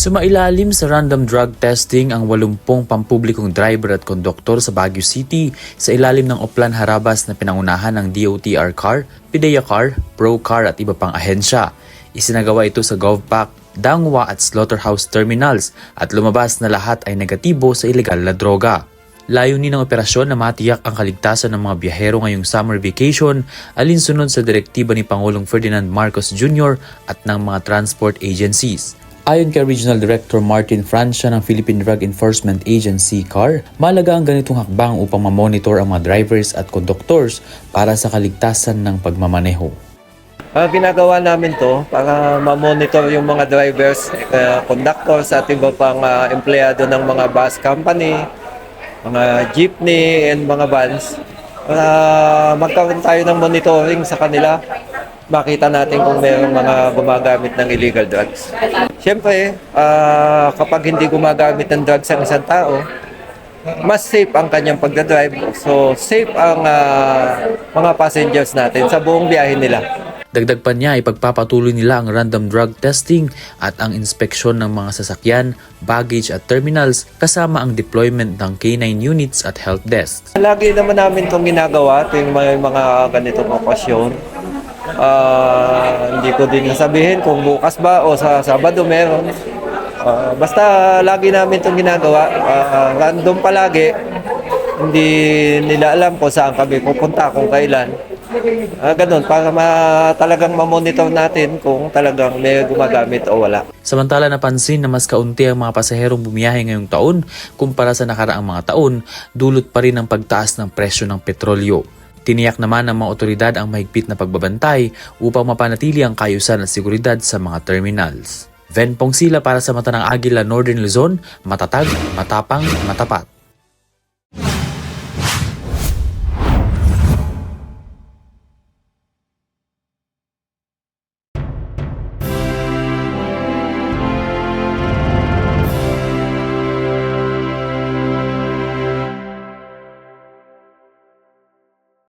Sumailalim sa random drug testing ang 80 pampublikong driver at konduktor sa Baguio City sa ilalim ng Oplan Harabas na pinangunahan ng DOTR-CAR, PIDEA-CAR, PRO-CAR at iba pang ahensya. Isinagawa ito sa GovPac, Dangwa at Slaughterhouse Terminals at lumabas na lahat ay negatibo sa ilegal na droga. Layunin ng operasyon na matiyak ang kaligtasan ng mga biyahero ngayong summer vacation alinsunod sa direktiba ni Pangulong Ferdinand Marcos Jr. at ng mga transport agencies. Ayon kay Regional Director Martin Francia ng Philippine Drug Enforcement Agency CAR, mahalaga ang ganitong hakbang upang mamonitor ang mga drivers at conductors para sa kaligtasan ng pagmamaneho. Ginagawa namin to para ma-monitor yung mga drivers, conductors at iba pang empleyado ng mga bus company, mga jeepney and mga vans. Para magkaroon tayo ng monitoring sa kanila, makita natin kung mayroong mga gumagamit ng illegal drugs. Siyempre, kapag hindi gumagamit ng drugs ang isang tao, mas safe ang kanyang pagdadrive. So, safe ang mga passengers natin sa buong biyahe nila. Dagdag pa niya, ipagpapatuloy nila ang random drug testing at ang inspeksyon ng mga sasakyan, baggage at terminals kasama ang deployment ng K9 units at help desks. Lagi naman namin itong ginagawa tuwing may mga ganitong okasyon. Hindi ko din nasabihin kung bukas ba o sa Sabado meron. Basta lagi namin itong ginagawa. Random palagi. Hindi nila alam kung saan kami pupunta, kung kailan. Ganun, para talagang mamonitor natin kung talagang may gumagamit o wala. Samantala napansin na mas kaunti ang mga pasaherong bumiyahe ngayong taon kumpara sa nakaraang mga taon, dulot pa rin ang pagtaas ng presyo ng petrolyo. Tiniyak naman ng mga otoridad ang mahigpit na pagbabantay upang mapanatili ang kaayusan at seguridad sa mga terminals. Ven Pongsila para sa Mata ng Agila, Northern Luzon, matatag, matapang, matapat.